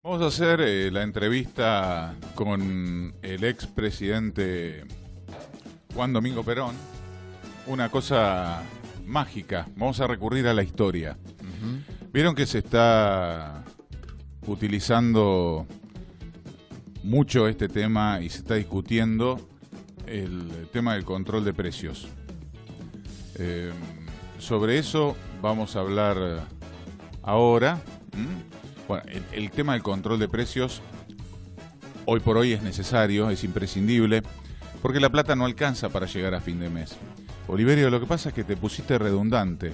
Vamos a hacer la entrevista con el expresidente Juan Domingo Perón. Una cosa mágica. Vamos a recurrir a la historia. Vieron que se está utilizando mucho este tema y se está discutiendo el tema del control de precios. Sobre eso vamos a hablar ahora. Bueno, el tema del control de precios hoy por hoy es necesario, es imprescindible, porque la plata no alcanza para llegar a fin de mes. Oliverio, lo que pasa es que te pusiste redundante.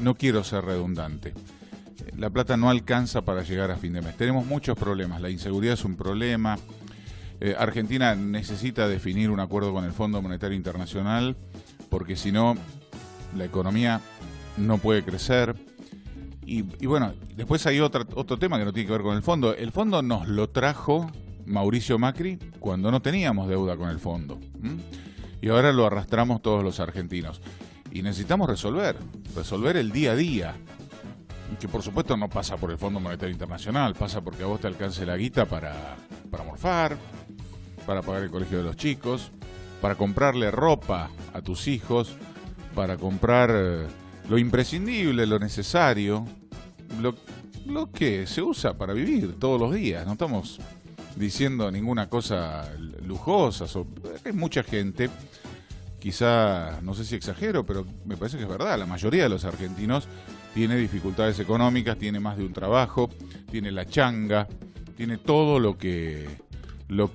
No quiero ser redundante. La plata no alcanza para llegar a fin de mes. Tenemos muchos problemas. La inseguridad es un problema. Argentina necesita definir un acuerdo con el Fondo Monetario Internacional, porque si no, la economía no puede crecer. Y bueno, después hay otro tema que no tiene que ver con el fondo. El fondo nos lo trajo Mauricio Macri cuando no teníamos deuda con el fondo. Y ahora lo arrastramos todos los argentinos. Y necesitamos resolver el día a día. Que por supuesto no pasa por el Fondo Monetario Internacional, pasa porque a vos te alcance la guita para morfar, para pagar el colegio de los chicos, para comprarle ropa a tus hijos, para comprar lo imprescindible, lo necesario, lo que se usa para vivir todos los días. No estamos diciendo ninguna cosa lujosa. Hay mucha gente, quizá, no sé si exagero, pero me parece que es verdad, la mayoría de los argentinos tiene dificultades económicas, tiene más de un trabajo, tiene la changa, tiene todo lo que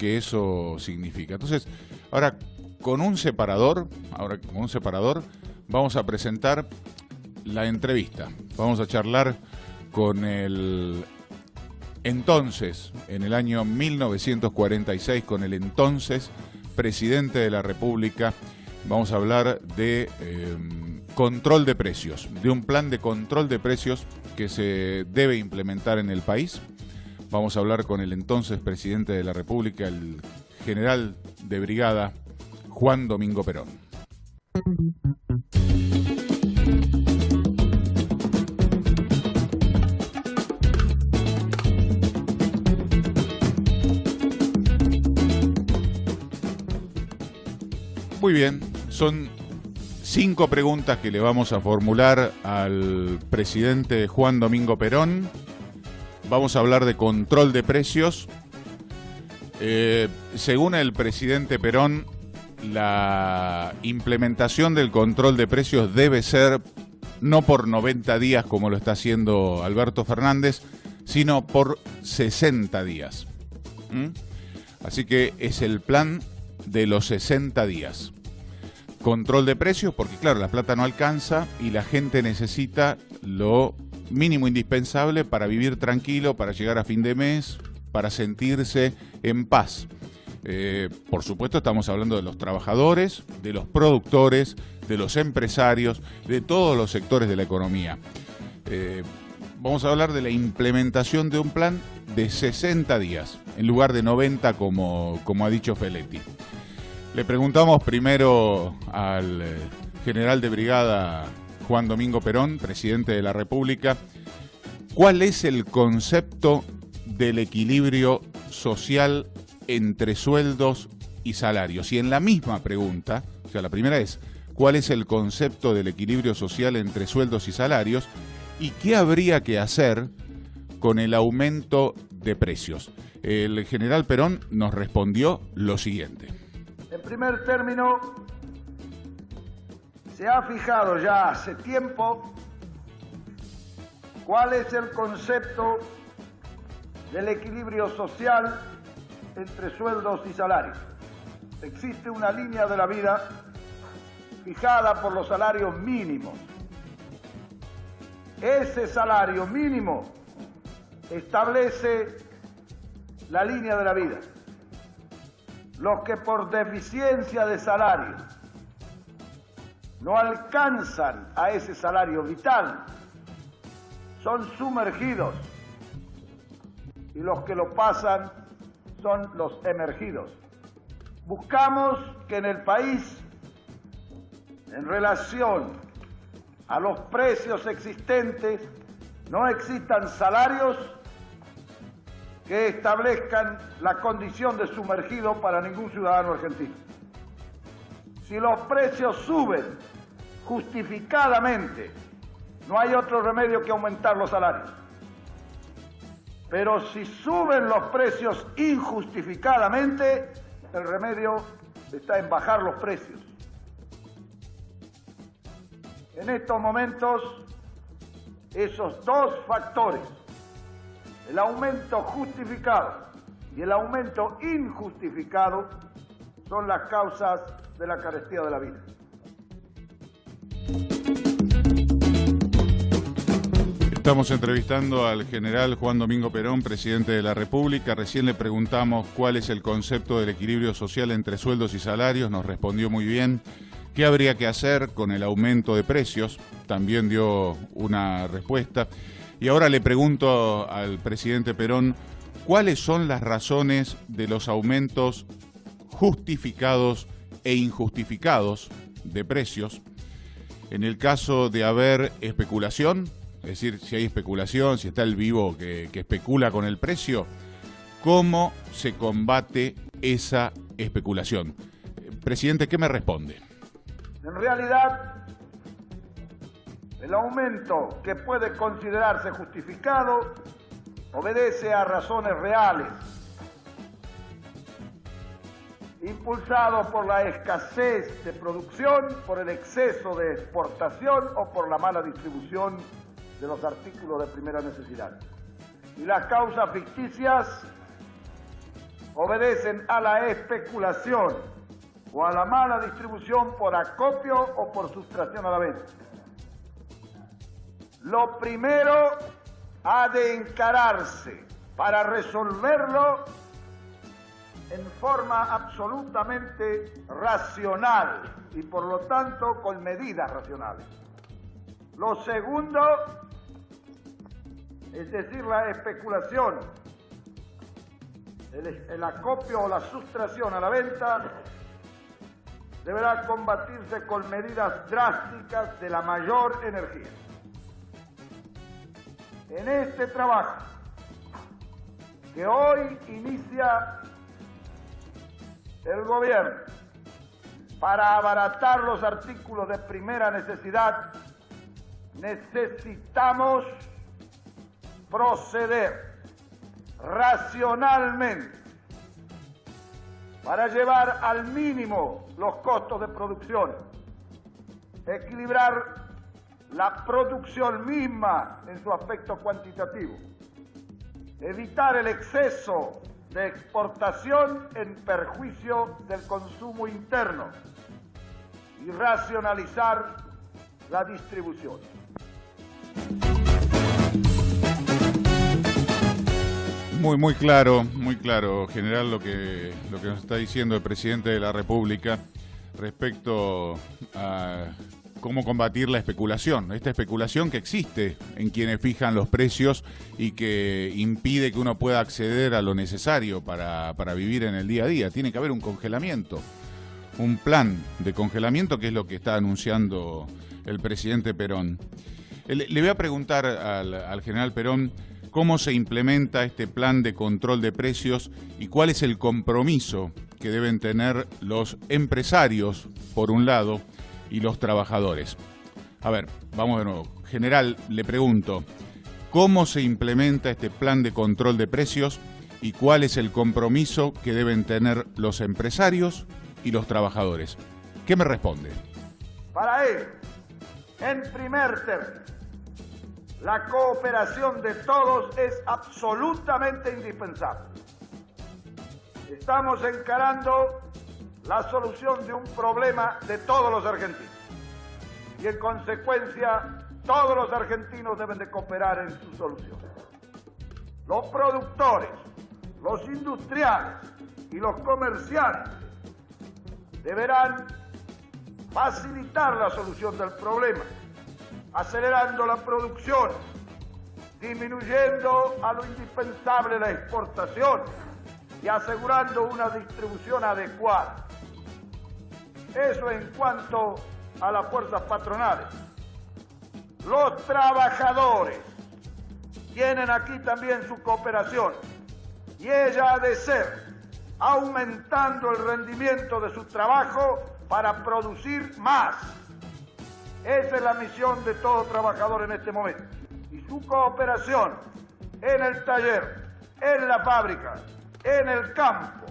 eso significa. Entonces, ahora con un separador, vamos a presentar la entrevista. Vamos a charlar con el entonces, en el año 1946, con el entonces presidente de la República. Vamos a hablar de control de precios, de un plan de control de precios que se debe implementar en el país. Vamos a hablar con el entonces presidente de la República, el general de brigada Juan Domingo Perón. Muy bien, son 5 preguntas que le vamos a formular al presidente Juan Domingo Perón. Vamos a hablar de control de precios. Según el presidente Perón, la implementación del control de precios debe ser no por 90 días como lo está haciendo Alberto Fernández, sino por 60 días. Así que es el plan de los 60 días. Control de precios, porque claro, la plata no alcanza y la gente necesita lo mínimo indispensable para vivir tranquilo, para llegar a fin de mes, para sentirse en paz. Por supuesto estamos hablando de los trabajadores, de los productores, de los empresarios, de todos los sectores de la economía. Vamos a hablar de la implementación de un plan de 60 días, en lugar de 90 como ha dicho Feletti. Le preguntamos primero al general de brigada Juan Domingo Perón, presidente de la República, ¿cuál es el concepto del equilibrio social entre sueldos y salarios? Y en la misma pregunta, o sea, la primera es, ¿cuál es el concepto del equilibrio social entre sueldos y salarios? ¿Y qué habría que hacer con el aumento de precios? El general Perón nos respondió lo siguiente. En primer término, se ha fijado ya hace tiempo cuál es el concepto del equilibrio social entre sueldos y salarios. Existe una línea de la vida fijada por los salarios mínimos. Ese salario mínimo establece la línea de la vida. Los que por deficiencia de salario no alcanzan a ese salario vital son sumergidos y los que lo pasan son los emergidos. Buscamos que en el país, en relación a los precios existentes, no existan salarios que establezcan la condición de sumergido para ningún ciudadano argentino. Si los precios suben justificadamente, no hay otro remedio que aumentar los salarios. Pero si suben los precios injustificadamente, el remedio está en bajar los precios. En estos momentos, esos dos factores, el aumento justificado y el aumento injustificado, son las causas de la carestía de la vida. Estamos entrevistando al general Juan Domingo Perón, presidente de la República. Recién le preguntamos cuál es el concepto del equilibrio social entre sueldos y salarios. Nos respondió muy bien. ¿Qué habría que hacer con el aumento de precios? También dio una respuesta. Y ahora le pregunto al presidente Perón, ¿cuáles son las razones de los aumentos justificados e injustificados de precios? En el caso de haber especulación, es decir, si hay especulación, si está el vivo que especula con el precio, ¿cómo se combate esa especulación? Presidente, ¿qué me responde? En realidad, el aumento que puede considerarse justificado obedece a razones reales, impulsado por la escasez de producción, por el exceso de exportación o por la mala distribución de los artículos de primera necesidad. Y las causas ficticias obedecen a la especulación o a la mala distribución por acopio o por sustracción a la venta. Lo primero ha de encararse para resolverlo en forma absolutamente racional y por lo tanto con medidas racionales. Lo segundo, es decir, la especulación, el acopio o la sustracción a la venta, deberá combatirse con medidas drásticas de la mayor energía. En este trabajo, que hoy inicia el gobierno para abaratar los artículos de primera necesidad, necesitamos proceder racionalmente para llevar al mínimo los costos de producción, equilibrar la producción misma en su aspecto cuantitativo, evitar el exceso de exportación en perjuicio del consumo interno y racionalizar la distribución. Muy claro, general, lo que nos está diciendo el presidente de la República respecto a cómo combatir la especulación. Esta especulación que existe en quienes fijan los precios y que impide que uno pueda acceder a lo necesario para vivir en el día a día. Tiene que haber un congelamiento, un plan de congelamiento, que es lo que está anunciando el presidente Perón. Le voy a preguntar al general Perón cómo se implementa este plan de control de precios y cuál es el compromiso que deben tener los empresarios, por un lado, y los trabajadores. A ver, vamos de nuevo. General, le pregunto, ¿cómo se implementa este plan de control de precios y cuál es el compromiso que deben tener los empresarios y los trabajadores? ¿Qué me responde? Para ello, en primer término, la cooperación de todos es absolutamente indispensable. Estamos encarando la solución de un problema de todos los argentinos y en consecuencia todos los argentinos deben de cooperar en su solución. Los productores, los industriales y los comerciantes deberán facilitar la solución del problema, acelerando la producción, disminuyendo a lo indispensable la exportación y asegurando una distribución adecuada. Eso en cuanto a las fuerzas patronales. Los trabajadores tienen aquí también su cooperación y ella ha de ser aumentando el rendimiento de su trabajo para producir más. Esa es la misión de todo trabajador en este momento. Y su cooperación en el taller, en la fábrica, en el campo,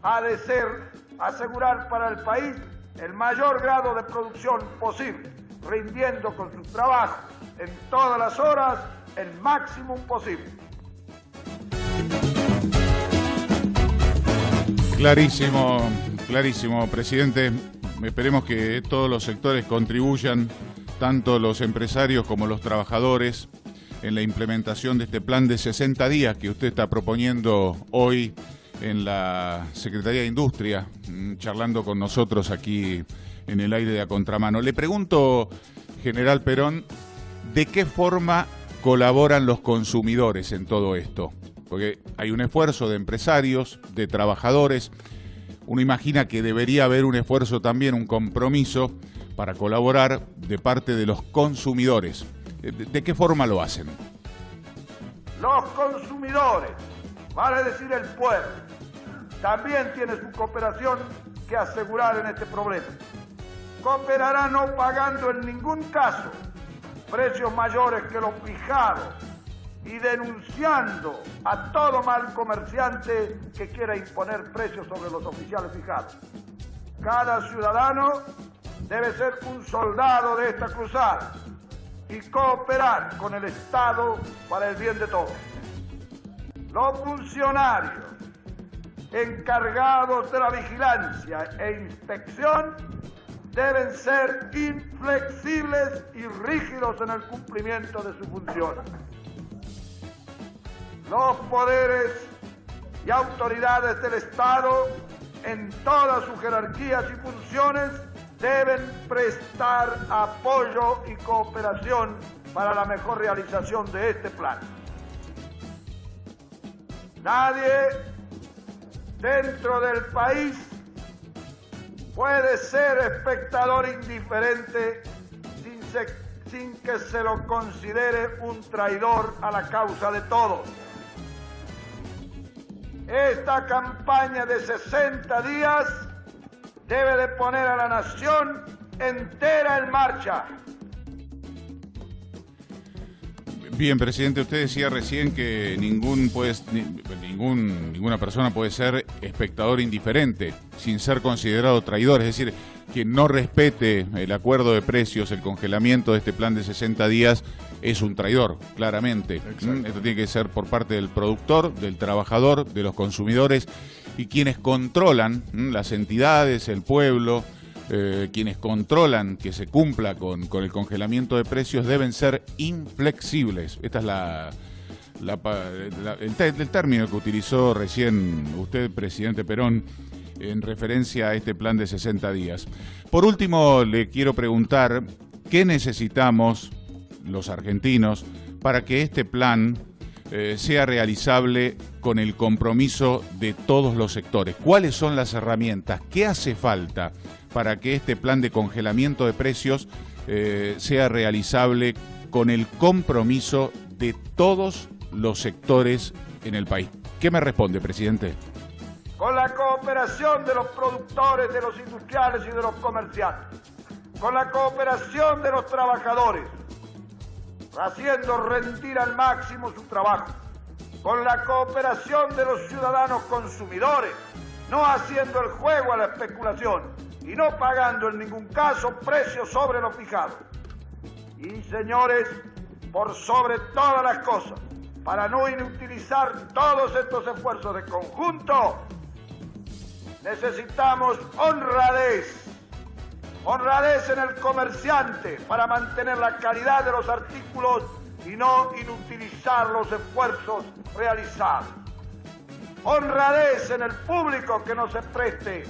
ha de ser asegurar para el país el mayor grado de producción posible, rindiendo con su trabajo en todas las horas el máximo posible. Clarísimo, clarísimo, presidente. Esperemos que todos los sectores contribuyan, tanto los empresarios como los trabajadores, en la implementación de este plan de 60 días que usted está proponiendo hoy en la Secretaría de Industria, charlando con nosotros aquí en el aire de A Contramano. Le pregunto, General Perón, ¿de qué forma colaboran los consumidores en todo esto? Porque hay un esfuerzo de empresarios, de trabajadores. Uno imagina que debería haber un esfuerzo también, un compromiso para colaborar de parte de los consumidores. ¿De qué forma lo hacen? Los consumidores, vale decir el pueblo, también tiene su cooperación que asegurar en este problema. Cooperará no pagando en ningún caso precios mayores que los fijados y denunciando a todo mal comerciante que quiera imponer precios sobre los oficiales fijados. Cada ciudadano debe ser un soldado de esta cruzada y cooperar con el Estado para el bien de todos. Los funcionarios encargados de la vigilancia e inspección deben ser inflexibles y rígidos en el cumplimiento de sus funciones. Los poderes y autoridades del Estado, en todas sus jerarquías y funciones, deben prestar apoyo y cooperación para la mejor realización de este plan. Nadie dentro del país puede ser espectador indiferente sin que se lo considere un traidor a la causa de todos. Esta campaña de 60 días debe de poner a la nación entera en marcha. Bien, presidente, usted decía recién que ninguna persona puede ser espectador indiferente sin ser considerado traidor, es decir, quien no respete el acuerdo de precios, el congelamiento de este plan de 60 días, es un traidor, claramente. Esto tiene que ser por parte del productor, del trabajador, de los consumidores y quienes controlan, las entidades, el pueblo, quienes controlan que se cumpla con el congelamiento de precios deben ser inflexibles. Esta es el término que utilizó recién usted, presidente Perón, en referencia a este plan de 60 días. Por último, le quiero preguntar, ¿qué necesitamos los argentinos para que este plan sea realizable con el compromiso de todos los sectores? ¿Cuáles son las herramientas? ¿Qué hace falta para que este plan de congelamiento de precios sea realizable con el compromiso de todos los sectores en el país? ¿Qué me responde, presidente? Con la cooperación de los productores, de los industriales y de los comerciantes, con la cooperación de los trabajadores, haciendo rendir al máximo su trabajo, con la cooperación de los ciudadanos consumidores, no haciendo el juego a la especulación y no pagando en ningún caso precios sobre lo fijado. Y señores, por sobre todas las cosas, para no inutilizar todos estos esfuerzos de conjunto, necesitamos honradez en el comerciante para mantener la calidad de los artículos y no inutilizar los esfuerzos realizados. Honradez en el público que no se preste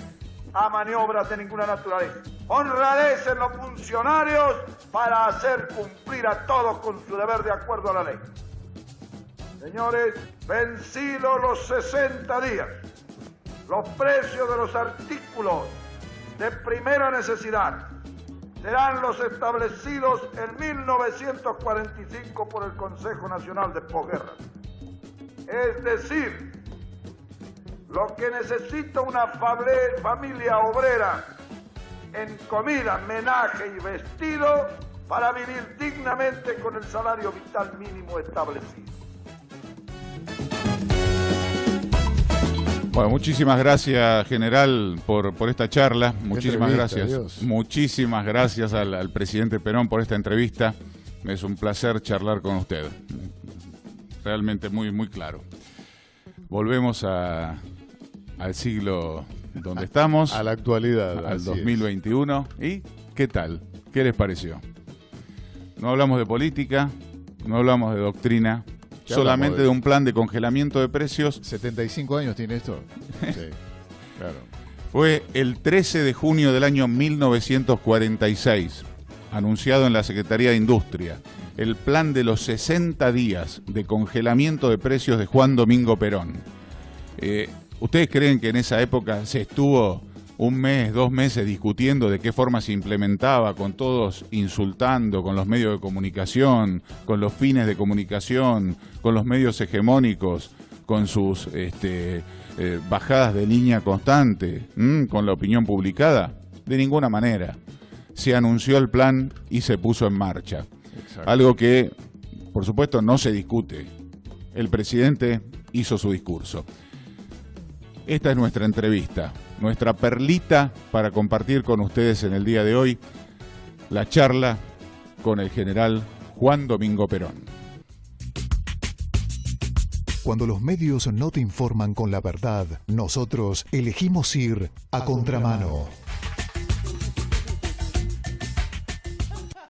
a maniobras de ninguna naturaleza. Honradez en los funcionarios para hacer cumplir a todos con su deber de acuerdo a la ley. Señores, vencidos los 60 días, los precios de los artículos de primera necesidad serán los establecidos en 1945 por el Consejo Nacional de Posguerra. Es decir, lo que necesita una familia obrera en comida, menaje y vestido para vivir dignamente con el salario vital mínimo establecido. Bueno, muchísimas gracias, general, por esta charla. Muchísimas gracias. Dios. Muchísimas gracias al presidente Perón por esta entrevista. Es un placer charlar con usted. Realmente muy, muy claro. Volvemos al siglo donde estamos. A la actualidad. Al así 2021. ¿Y qué tal? ¿Qué les pareció? No hablamos de política, no hablamos de doctrina, solamente de un plan de congelamiento de precios. 75 años tiene esto. Sí, claro. Fue el 13 de junio del año 1946, anunciado en la Secretaría de Industria, el plan de los 60 días de congelamiento de precios de Juan Domingo Perón. ¿Ustedes creen que en esa época se estuvo un mes, 2 meses discutiendo de qué forma se implementaba, con todos insultando, con los medios de comunicación, con los fines de comunicación, con los medios hegemónicos, con sus bajadas de línea constante, con la opinión publicada? De ninguna manera. Se anunció el plan y se puso en marcha. Exacto. Algo que, por supuesto, no se discute. El presidente hizo su discurso. Esta es nuestra entrevista, nuestra perlita para compartir con ustedes en el día de hoy la charla con el general Juan Domingo Perón. Cuando los medios no te informan con la verdad, nosotros elegimos ir a contramano.